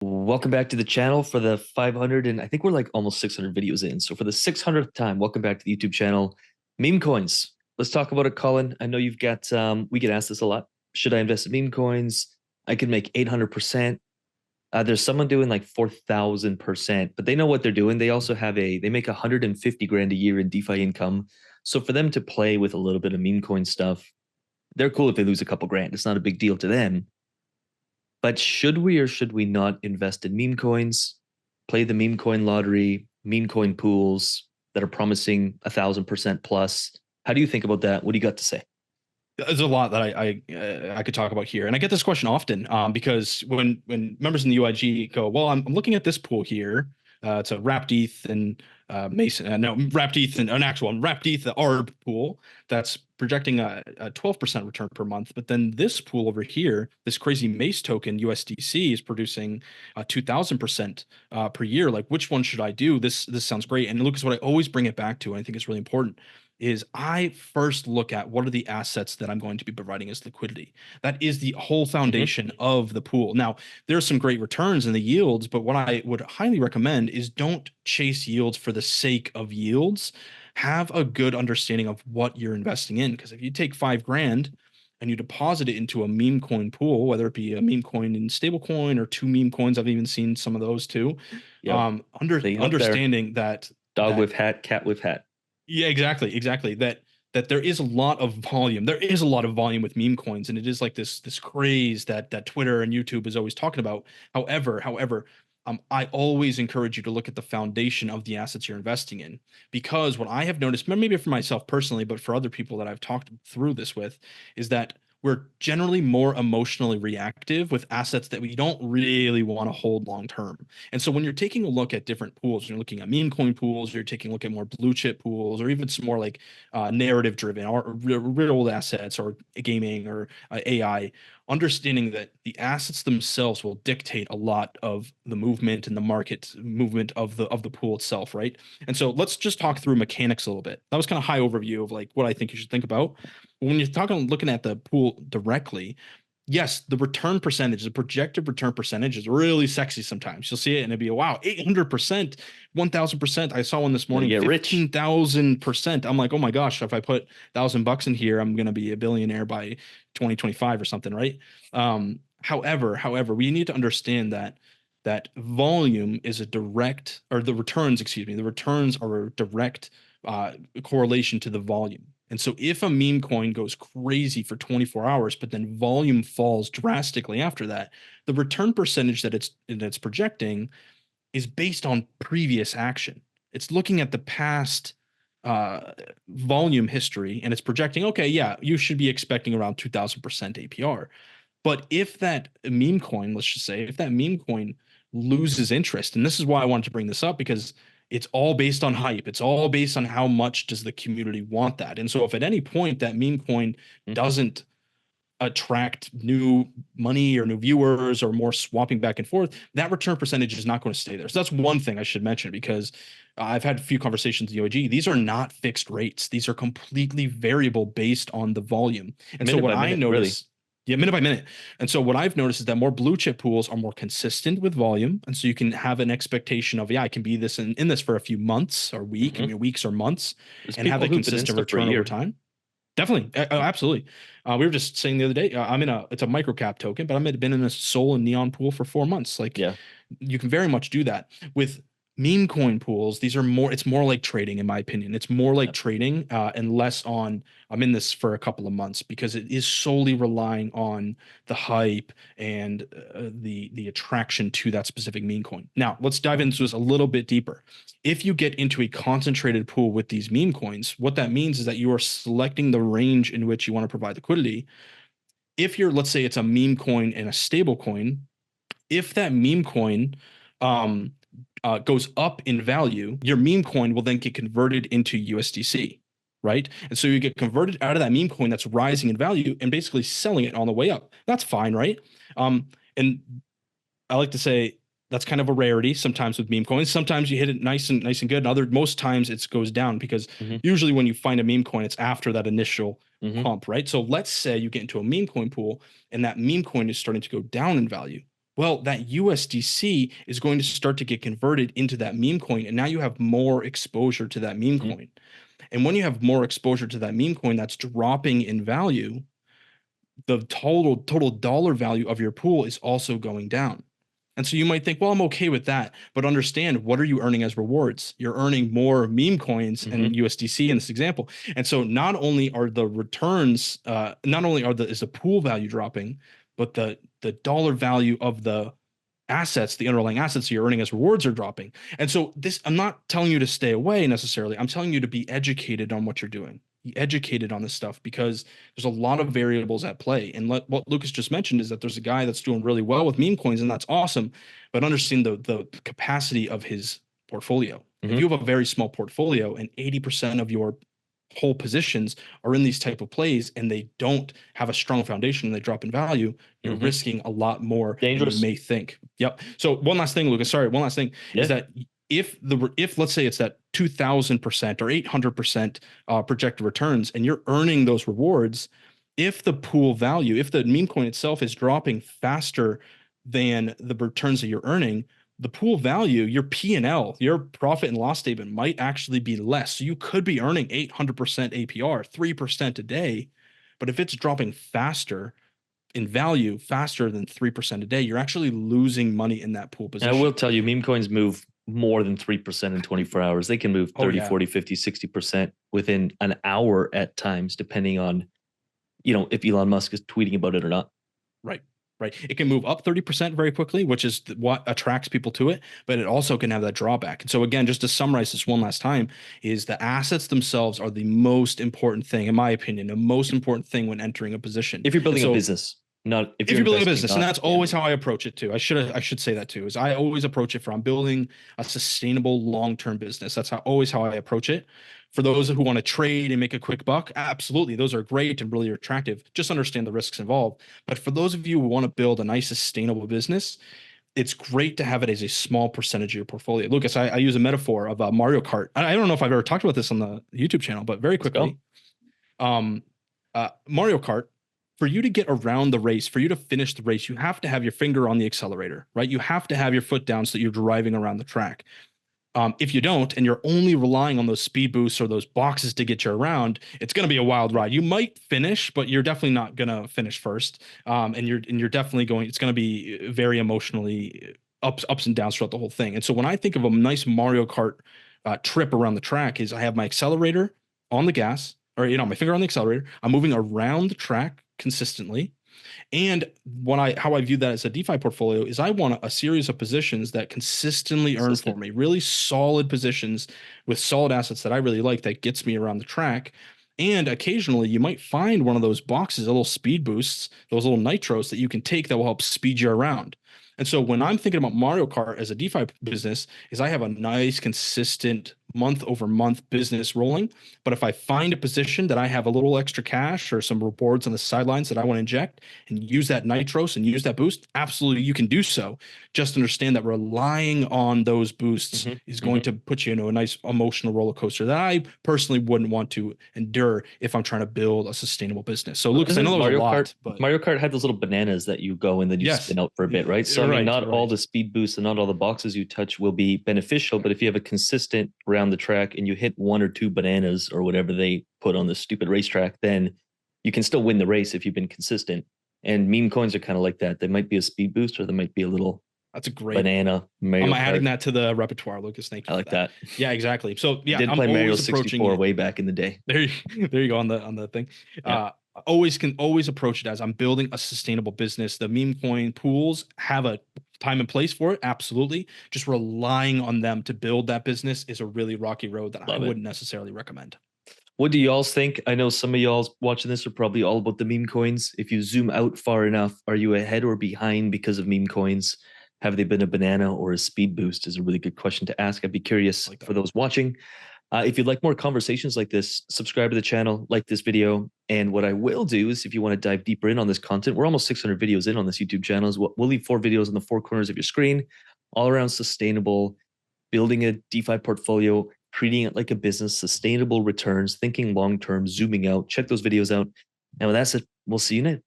Welcome back to the channel for the 500 and I think we're like almost 600 videos in. So for the 600th time, welcome back to the YouTube channel. Meme coins. Let's talk about it, Colin. I know you've got we get asked this a lot. Should I invest in meme coins? I could make 800%. There's someone doing like 4,000%, but they know what they're doing. They also have they make 150 grand a year in DeFi income. So for them to play with a little bit of meme coin stuff, they're cool if they lose a couple grand. It's not a big deal to them. But should we or should we not invest in meme coins, play the meme coin lottery, meme coin pools that are promising 1,000% plus? How do you think about that? What do you got to say? There's a lot that I could talk about here, and I get this question often because when members in the UIG go, well, I'm looking at this pool here. It's a wrapped ETH and Mason, no, wrapped ETH and an actual one, wrapped ETH, the ARB pool that's projecting a 12% return per month. But then this pool over here, this crazy Mace token USDC is producing 2,000% per year. Like, which one should I do? This sounds great. And Lucas, what I always bring it back to, and I think it's really important, is I first look at what are the assets that I'm going to be providing as liquidity. That is the whole Mm-hmm. foundation of the pool. Now, there's some great returns in the yields, but what I would highly recommend is don't chase yields for the sake of yields. Have a good understanding of what you're investing in. Because if you take 5 grand and you deposit it into a meme coin pool, whether it be a meme coin in stable coin or two meme coins, I've even seen some of those too. Yep. Staying up there. Understanding that Dog that with hat, cat with hat. yeah, exactly. That there is a lot of volume. There is a lot of volume with meme coins, and it is like this craze that Twitter and YouTube is always talking about. However, I always encourage you to look at the foundation of the assets you're investing in, because what I have noticed, maybe for myself personally, but for other people that I've talked through this with, is that we're generally more emotionally reactive with assets that we don't really want to hold long term. And so when you're taking a look at different pools, you're looking at meme coin pools, you're taking a look at more blue chip pools, or even some more like narrative driven or real assets or gaming or AI, understanding that the assets themselves will dictate a lot of the movement and the market movement of the pool itself, right? And so let's just talk through mechanics a little bit. That was kind of high overview of like what I think you should think about. When you're looking at the pool directly, yes, the return percentage, the projected return percentage is really sexy sometimes. You'll see it and it'd be, wow, 800%, 1000%. I saw one this Gonna morning, get rich. 15,000%. I'm like, oh my gosh, if I put $1,000 in here, I'm going to be a billionaire by 2025 or something, right? However, we need to understand that volume is a direct, or the returns, excuse me, the returns are a direct correlation to the volume. And so if a meme coin goes crazy for 24 hours, but then volume falls drastically after that, the return percentage that it's projecting is based on previous action. It's looking at the past uh, volume history and it's projecting, okay, yeah, you should be expecting around 2000% APR. But if that meme coin, let's just say, if that meme coin loses interest, and this is why I wanted to bring this up, because it's all based on hype. It's all based on how much does the community want that. And so if at any point that meme coin Mm-hmm. doesn't attract new money or new viewers or more swapping back and forth, that return percentage is not going to stay there. So that's one thing I should mention, because I've had a few conversations with the OG. These are not fixed rates. These are completely variable based on the volume. And so Minute what by I minute, really. notice, yeah, minute by minute. And so what I've noticed is that more blue chip pools are more consistent with volume. And so you can have an expectation of, yeah, I can be this in this for a few months or Mm-hmm. weeks or months There's and have people a who've been in consistent stuff for a return over year. time. Definitely. Absolutely. We were just saying the other day, it's a microcap token, but been in a Sol and Neon pool for 4 months. Like, Yeah. you can very much do that with meme coin pools. It's more like trading, in my opinion. It's more like Yeah. trading, and less on, I'm in this for a couple of months, because it is solely relying on the hype and the attraction to that specific meme coin. Now, let's dive into this a little bit deeper. If you get into a concentrated pool with these meme coins, what that means is that you are selecting the range in which you want to provide liquidity. If you're, let's say it's a meme coin and a stable coin, if that meme coin um, goes up in value, your meme coin will then get converted into USDC, right? And so you get converted out of that meme coin that's rising in value and basically selling it on the way up. That's fine, right? And I like to say that's kind of a rarity sometimes with meme coins. Sometimes you hit it nice and good, and most times it goes down, because Mm-hmm. usually when you find a meme coin, it's after that initial Mm-hmm. pump, right? So let's say you get into a meme coin pool and that meme coin is starting to go down in value. Well, that USDC is going to start to get converted into that meme coin, and now you have more exposure to that meme Mhm. coin. And when you have more exposure to that meme coin that's dropping in value, the total dollar value of your pool is also going down. And so you might think, well, I'm okay with that, but understand, what are you earning as rewards? You're earning more meme coins and Mhm. USDC in this example. And so not only are the returns, not only is the pool value dropping, but the dollar value of the assets, the underlying assets you're earning as rewards, are dropping. And so this, I'm not telling you to stay away necessarily. I'm telling you to be educated on what you're doing. Be educated on this stuff, because there's a lot of variables at play. And what Lucas just mentioned is that there's a guy that's doing really well with meme coins, and that's awesome. But understand the capacity of his portfolio. If Mhm. you have a very small portfolio and 80% of your whole positions are in these type of plays, and they don't have a strong foundation and they drop in value, you're Mhm. risking a lot more than you Dangerous. may think. Yep. So one last thing, Lucas. Sorry, one last thing is Yeah. that if let's say it's that 2,000% or 800% projected returns, and you're earning those rewards, if the pool value, if the meme coin itself is dropping faster than the returns that you're earning, the pool value, your P&L, your profit and loss statement, might actually be less. So you could be earning 800% APR, 3% a day. But if it's dropping faster in value, faster than 3% a day, you're actually losing money in that pool And I will position. tell you, meme coins move more than 3% in 24 hours. They can move Oh 30, yeah, 40, 50, 60% within an hour at times, depending on, if Elon Musk is tweeting about it or not. right. Right. It can move up 30% very quickly, which is what attracts people to it, but it also can have that drawback. And so again, just to summarize this one last time, is the assets themselves are the most important thing, in my opinion, the most important thing when entering a position. If you're And building a so business, not if if you're you're building a investing, business, and not that's always gambling. how I approach it too. I should say that too, is I always approach it from building a sustainable long-term business. That's always how I approach it. For those who want to trade and make a quick buck, absolutely, those are great and really attractive. Just understand the risks involved. But for those of you who want to build a nice sustainable business, it's great to have it as a small percentage of your portfolio. Lucas, I use a metaphor of Mario Kart. I don't know if I've ever talked about this on the YouTube channel, but very Let's go. quickly, um, Mario Kart, for you to get around the race, for you to finish the race, you have to have your finger on the accelerator, right? You have to have your foot down so that you're driving around the track. If you don't, and you're only relying on those speed boosts or those boxes to get you around, it's going to be a wild ride. You might finish, but you're definitely not going to finish first. And you're definitely going. It's going to be very emotionally ups and downs throughout the whole thing. And so when I think of a nice Mario Kart trip around the track, is I have my accelerator on the gas, or my finger on the accelerator. I'm moving around the track consistently, and how I view that as a DeFi portfolio is I want a series of positions that consistently earn for Consistent. me, really solid positions with solid assets that I really like, that gets me around the track. And occasionally you might find one of those boxes, a little speed boosts, those little nitros that you can take that will help speed you around. And so when I'm thinking about Mario Kart as a DeFi business, is I have a nice, consistent month over month business rolling. But if I find a position that I have a little extra cash or some rewards on the sidelines that I want to inject and use that nitros and use that boost, absolutely you can do so. Just understand that relying on those boosts Mhm. is going Mhm. to put you into a nice emotional roller coaster that I personally wouldn't want to endure if I'm trying to build a sustainable business. So, Lucas, I know Isn't that was a Mario Kart lot, but Mario Kart had those little bananas that you go and then you yes, spin out for a bit, right? So I mean, right, not all right. the speed boosts and not all the boxes you touch will be beneficial, but if you have a consistent around the track and you hit one or two bananas or whatever they put on the stupid racetrack, then you can still win the race if you've been consistent. And meme coins are kind of like that. They might be a speed boost or they might be a little That's a great. banana I'm Mario adding Kart. that to the repertoire, Lucas. Thank I you for like that. that. Yeah, exactly. So I yeah, did I'm play Mario always approaching 64 it. way back in the day. There you go on the thing. Yeah. Always can always approach it as I'm building a sustainable business. The meme coin pools have a time and place for it, absolutely. Just relying on them to build that business is a really rocky road that I Love it. wouldn't necessarily recommend. What do y'all think? I know some of y'all watching this are probably all about the meme coins. If you zoom out far enough, are you ahead or behind because of meme coins? Have they been a banana or a speed boost? Is a really good question to ask. I'd be curious Like for that. those watching. If you'd like more conversations like this, subscribe to the channel, like this video. And what I will do is if you want to dive deeper in on this content, we're almost 600 videos in on this YouTube channel. We'll leave 4 videos in the 4 corners of your screen, all around sustainable, building a DeFi portfolio, treating it like a business, sustainable returns, thinking long term, zooming out. Check those videos out. And with that said, we'll see you next.